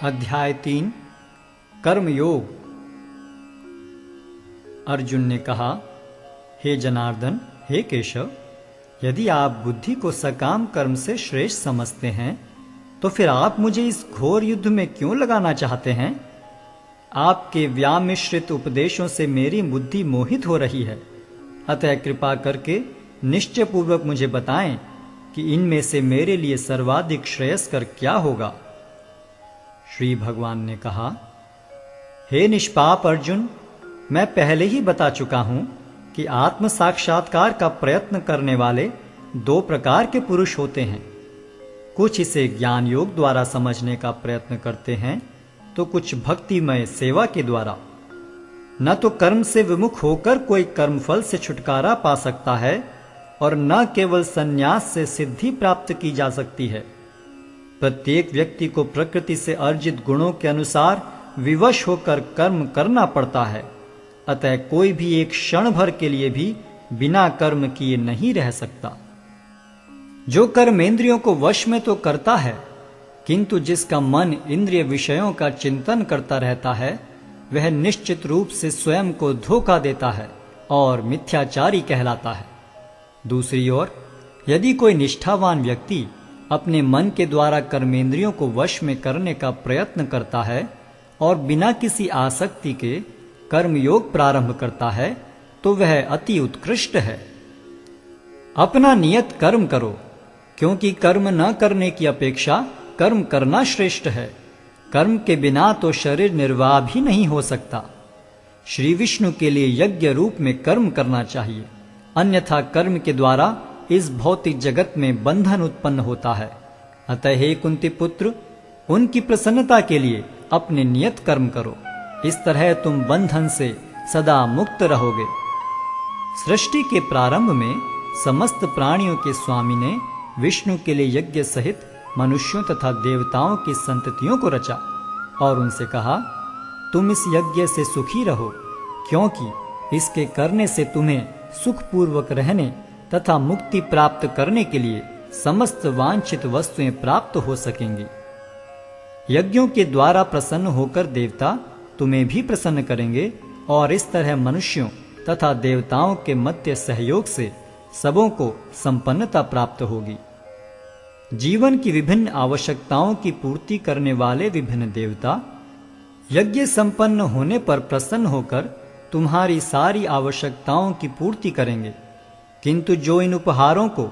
अध्याय 3 कर्मयोग। अर्जुन ने कहा, हे जनार्दन, हे केशव, यदि आप बुद्धि को सकाम कर्म से श्रेष्ठ समझते हैं तो फिर आप मुझे इस घोर युद्ध में क्यों लगाना चाहते हैं? आपके व्यामिश्रित उपदेशों से मेरी बुद्धि मोहित हो रही है। अतः कृपा करके निश्चय पूर्वक मुझे बताएं कि इनमें से मेरे लिए सर्वाधिक श्रेयस्कर क्या होगा। श्री भगवान ने कहा, हे निष्पाप अर्जुन, मैं पहले ही बता चुका हूं कि आत्म साक्षात्कार का प्रयत्न करने वाले दो प्रकार के पुरुष होते हैं। कुछ इसे ज्ञान योग द्वारा समझने का प्रयत्न करते हैं तो कुछ भक्तिमय सेवा के द्वारा। न तो कर्म से विमुख होकर कोई कर्मफल से छुटकारा पा सकता है और न केवल संन्यास से सिद्धि प्राप्त की जा सकती है। प्रत्येक व्यक्ति को प्रकृति से अर्जित गुणों के अनुसार विवश होकर कर्म करना पड़ता है। अतः कोई भी एक क्षण भर के लिए भी बिना कर्म किए नहीं रह सकता। जो कर्मेंद्रियों को वश में तो करता है, किंतु जिसका मन इंद्रिय विषयों का चिंतन करता रहता है, वह निश्चित रूप से स्वयं को धोखा देता है और मिथ्याचारी कहलाता है। दूसरी ओर यदि कोई निष्ठावान व्यक्ति अपने मन के द्वारा कर्मेंद्रियों को वश में करने का प्रयत्न करता है और बिना किसी आसक्ति के कर्मयोग प्रारंभ करता है, तो वह अति उत्कृष्ट है। अपना नियत कर्म करो, क्योंकि कर्म न करने की अपेक्षा कर्म करना श्रेष्ठ है। कर्म के बिना तो शरीर निर्वाह भी नहीं हो सकता। श्री विष्णु के लिए यज्ञ रूप में कर्म करना चाहिए, अन्यथा कर्म के द्वारा इस भौतिक जगत में बंधन उत्पन्न होता है। अतः हे कुंती पुत्र, उनकी प्रसन्नता के लिए अपने नियत कर्म करो। इस तरह तुम बंधन से सदा मुक्त रहोगे। सृष्टि के प्रारंभ में समस्त प्राणियों के स्वामी ने विष्णु के लिए यज्ञ सहित मनुष्यों तथा देवताओं की संततियों को रचा और उनसे कहा, तुम इस यज्ञ से सुखी रहो, क्योंकि इसके करने से तुम्हें सुखपूर्वक रहने तथा मुक्ति प्राप्त करने के लिए समस्त वांछित वस्तुएं प्राप्त हो सकेंगी। यज्ञों के द्वारा प्रसन्न होकर देवता तुम्हें भी प्रसन्न करेंगे और इस तरह मनुष्यों तथा देवताओं के मध्य सहयोग से सबों को संपन्नता प्राप्त होगी। जीवन की विभिन्न आवश्यकताओं की पूर्ति करने वाले विभिन्न देवता यज्ञ संपन्न होने पर प्रसन्न होकर तुम्हारी सारी आवश्यकताओं की पूर्ति करेंगे। किंतु जो इन उपहारों को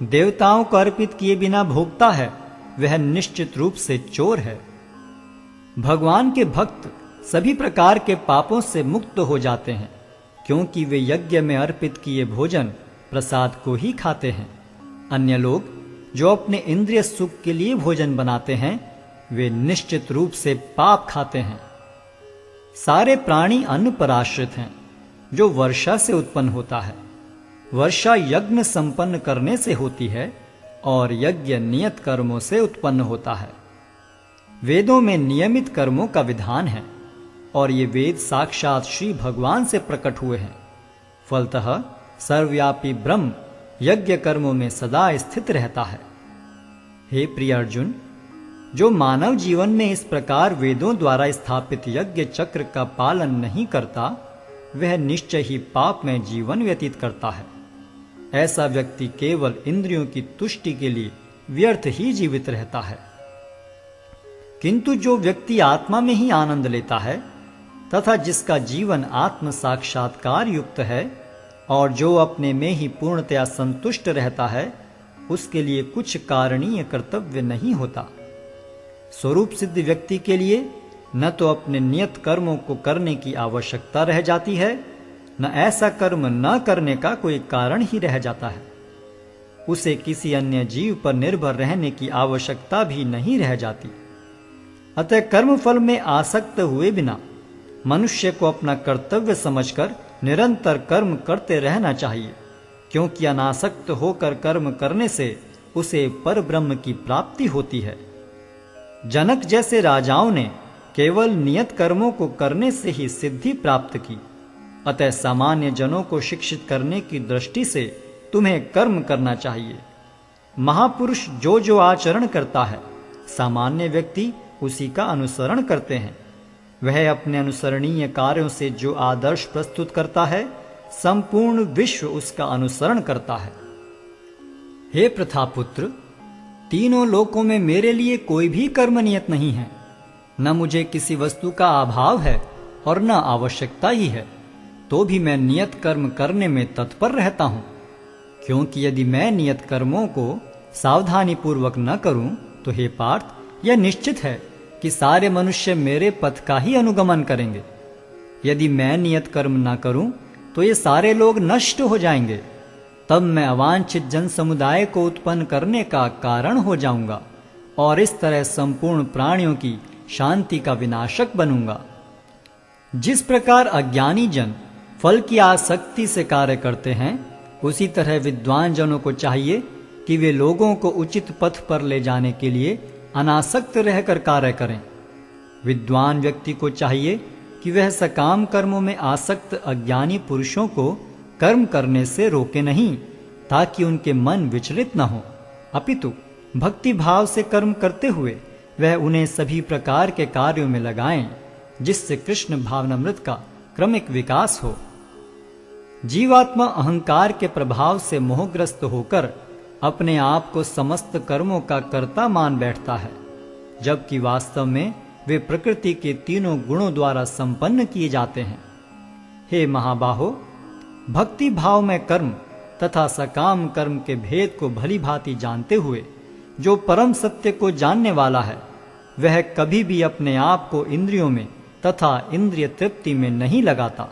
देवताओं को अर्पित किए बिना भोगता है, वह निश्चित रूप से चोर है। भगवान के भक्त सभी प्रकार के पापों से मुक्त हो जाते हैं, क्योंकि वे यज्ञ में अर्पित किए भोजन प्रसाद को ही खाते हैं। अन्य लोग जो अपने इंद्रिय सुख के लिए भोजन बनाते हैं, वे निश्चित रूप से पाप खाते हैं। सारे प्राणी अन्न पर आश्रित हैं, जो वर्षा से उत्पन्न होता है। वर्षा यज्ञ संपन्न करने से होती है और यज्ञ नियत कर्मों से उत्पन्न होता है। वेदों में नियमित कर्मों का विधान है और ये वेद साक्षात श्री भगवान से प्रकट हुए हैं। फलतः सर्वव्यापी ब्रह्म यज्ञ कर्मों में सदा स्थित रहता है। हे प्रिय अर्जुन, जो मानव जीवन में इस प्रकार वेदों द्वारा स्थापित यज्ञ चक्र का पालन नहीं करता, वह निश्चय ही पाप में जीवन व्यतीत करता है। ऐसा व्यक्ति केवल इंद्रियों की तुष्टि के लिए व्यर्थ ही जीवित रहता है। किंतु जो व्यक्ति आत्मा में ही आनंद लेता है तथा जिसका जीवन आत्म साक्षात्कार युक्त है और जो अपने में ही पूर्णतया संतुष्ट रहता है, उसके लिए कुछ कारणीय कर्तव्य नहीं होता। स्वरूप सिद्ध व्यक्ति के लिए न तो अपने नियत कर्मों को करने की आवश्यकता रह जाती है, न ऐसा कर्म न करने का कोई कारण ही रह जाता है। उसे किसी अन्य जीव पर निर्भर रहने की आवश्यकता भी नहीं रह जाती। अतः कर्म फल में आसक्त हुए बिना मनुष्य को अपना कर्तव्य समझकर निरंतर कर्म करते रहना चाहिए, क्योंकि अनासक्त होकर कर्म करने से उसे पर ब्रह्म की प्राप्ति होती है। जनक जैसे राजाओं ने केवल नियत कर्मों को करने से ही सिद्धि प्राप्त की। अतः सामान्य जनों को शिक्षित करने की दृष्टि से तुम्हें कर्म करना चाहिए। महापुरुष जो जो आचरण करता है, सामान्य व्यक्ति उसी का अनुसरण करते हैं। वह अपने अनुसरणीय कार्यों से जो आदर्श प्रस्तुत करता है, संपूर्ण विश्व उसका अनुसरण करता है। हे प्रथापुत्र, तीनों लोकों में मेरे लिए कोई भी कर्म नियत नहीं है। न मुझे किसी वस्तु का अभाव है और न आवश्यकता ही है, तो भी मैं नियत कर्म करने में तत्पर रहता हूं। क्योंकि यदि मैं नियत कर्मों को सावधानी पूर्वक न करूं, तो हे पार्थ, यह निश्चित है कि सारे मनुष्य मेरे पथ का ही अनुगमन करेंगे। यदि मैं नियत कर्म न करूं, तो ये सारे लोग नष्ट हो जाएंगे। तब मैं अवांछित जन समुदाय को उत्पन्न करने का कारण हो जाऊंगा और इस तरह संपूर्ण प्राणियों की शांति का विनाशक बनूंगा। जिस प्रकार अज्ञानी जन फल की आसक्ति से कार्य करते हैं, उसी तरह विद्वान जनों को चाहिए कि वे लोगों को उचित पथ पर ले जाने के लिए अनासक्त रहकर कार्य करें। विद्वान व्यक्ति को चाहिए कि वह सकाम कर्मों में आसक्त अज्ञानी पुरुषों को कर्म करने से रोके नहीं, ताकि उनके मन विचलित न हो, अपितु भक्ति भाव से कर्म करते हुए वह उन्हें सभी प्रकार के कार्यों में लगाएं, जिससे कृष्ण भावनामृत का क्रमिक विकास हो। जीवात्मा अहंकार के प्रभाव से मोहग्रस्त होकर अपने आप को समस्त कर्मों का कर्ता मान बैठता है, जबकि वास्तव में वे प्रकृति के तीनों गुणों द्वारा संपन्न किए जाते हैं। हे महाबाहो, भक्ति भाव में कर्म तथा सकाम कर्म के भेद को भली भांति जानते हुए जो परम सत्य को जानने वाला है, वह कभी भी अपने आप को इंद्रियों में तथा इंद्रिय तृप्ति में नहीं लगाता।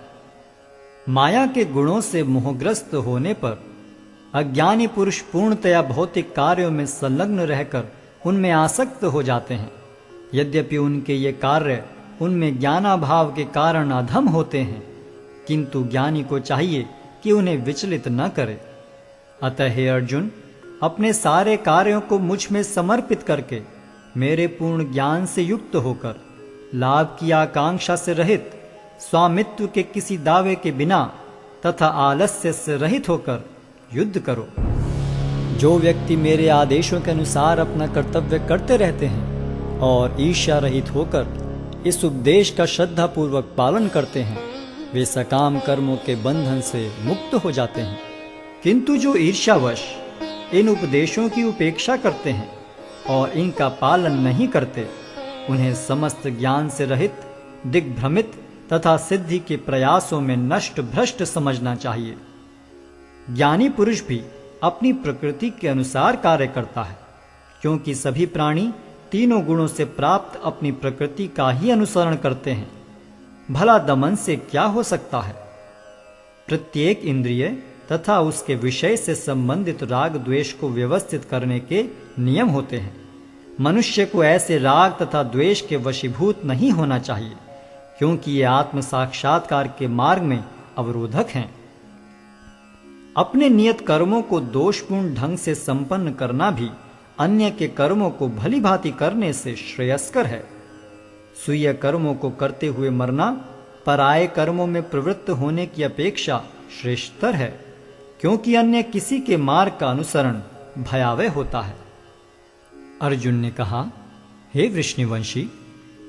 माया के गुणों से मोहग्रस्त होने पर अज्ञानी पुरुष पूर्णतया भौतिक कार्यों में संलग्न रहकर उनमें आसक्त हो जाते हैं। यद्यपि उनके ये कार्य उनमें ज्ञानाभाव के कारण अधम होते हैं, किंतु ज्ञानी को चाहिए कि उन्हें विचलित न करे। अतः हे अर्जुन, अपने सारे कार्यों को मुझ में समर्पित करके मेरे पूर्ण ज्ञान से युक्त होकर लाभ की आकांक्षा से रहित, स्वामित्व के किसी दावे के बिना तथा आलस्य से रहित होकर युद्ध करो। जो व्यक्ति मेरे आदेशों के अनुसार अपना कर्तव्य करते रहते हैं और ईर्ष्या रहित होकर इस उपदेश का श्रद्धापूर्वक पालन करते हैं, वे सकाम कर्मों के बंधन से मुक्त हो जाते हैं। किंतु जो ईर्ष्यावश इन उपदेशों की उपेक्षा करते हैं और इनका पालन नहीं करते, उन्हें समस्त ज्ञान से रहित, दिग्भ्रमित तथा सिद्धि के प्रयासों में नष्ट भ्रष्ट समझना चाहिए। ज्ञानी पुरुष भी अपनी प्रकृति के अनुसार कार्य करता है, क्योंकि सभी प्राणी तीनों गुणों से प्राप्त अपनी प्रकृति का ही अनुसरण करते हैं। भला दमन से क्या हो सकता है? प्रत्येक इंद्रिय तथा उसके विषय से संबंधित राग द्वेष को व्यवस्थित करने के नियम होते हैं। मनुष्य को ऐसे राग तथा द्वेष के वशीभूत नहीं होना चाहिए, क्योंकि ये आत्म साक्षात्कार के मार्ग में अवरोधक हैं। अपने नियत कर्मों को दोषपूर्ण ढंग से संपन्न करना भी अन्य के कर्मों को भली भांति करने से श्रेयस्कर है। स्वीय कर्मों को करते हुए मरना पराये कर्मों में प्रवृत्त होने की अपेक्षा श्रेष्ठतर है, क्योंकि अन्य किसी के मार्ग का अनुसरण भयावह होता है। अर्जुन ने कहा, हे वृष्णिवंशी,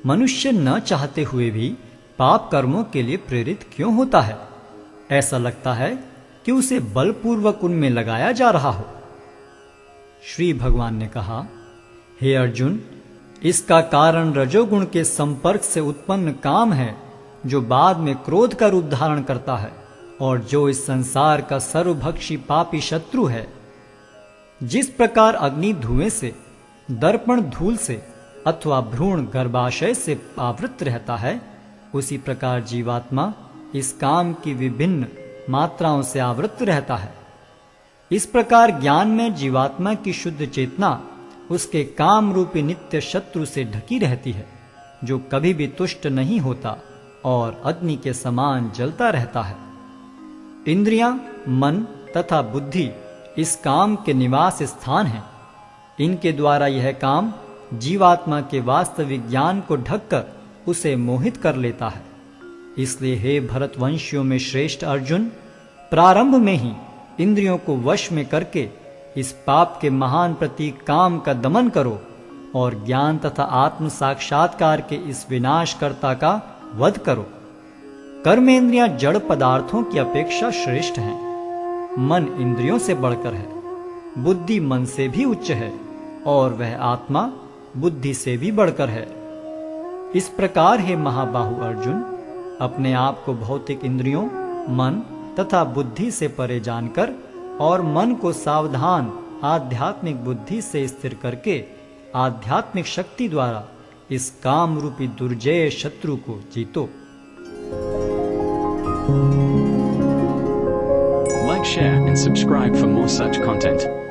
मनुष्य न चाहते हुए भी पाप कर्मों के लिए प्रेरित क्यों होता है? ऐसा लगता है कि उसे बलपूर्वक उनमें लगाया जा रहा हो। श्री भगवान ने कहा, हे अर्जुन, इसका कारण रजोगुण के संपर्क से उत्पन्न काम है, जो बाद में क्रोध का रूप धारण करता है और जो इस संसार का सर्वभक्षी पापी शत्रु है। जिस प्रकार अग्नि धुएं से, दर्पण धूल से अथवा भ्रूण गर्भाशय से आवृत रहता है, उसी प्रकार जीवात्मा इस काम की विभिन्न मात्राओं से आवृत रहता है। इस प्रकार ज्ञान में जीवात्मा की शुद्ध चेतना उसके काम रूपी नित्य शत्रु से ढकी रहती है, जो कभी भी तुष्ट नहीं होता और अग्नि के समान जलता रहता है। इंद्रियां, मन तथा बुद्धि इस काम के निवास स्थान हैं। इनके द्वारा यह काम जीवात्मा के वास्तविक ज्ञान को ढककर उसे मोहित कर लेता है। इसलिए हे भरतवंशियों में श्रेष्ठ अर्जुन, प्रारंभ में ही इंद्रियों को वश में करके इस पाप के महान प्रतीक काम का दमन करो और ज्ञान तथा आत्म साक्षात्कार के इस विनाशकर्ता का वध करो। कर्मेंद्रियां जड़ पदार्थों की अपेक्षा श्रेष्ठ हैं। मन इंद्रियों से बढ़कर है, बुद्धि मन से भी उच्च है और वह आत्मा बुद्धि से भी बढ़कर है। इस प्रकार हे महाबाहु अर्जुन, अपने आप को भौतिक इंद्रियों, मन तथा बुद्धि से परे जानकर और मन को सावधान आध्यात्मिक बुद्धि से स्थिर करके आध्यात्मिक शक्ति द्वारा इस काम रूपी दुर्जय शत्रु को जीतो। Like, share and subscribe for more such content.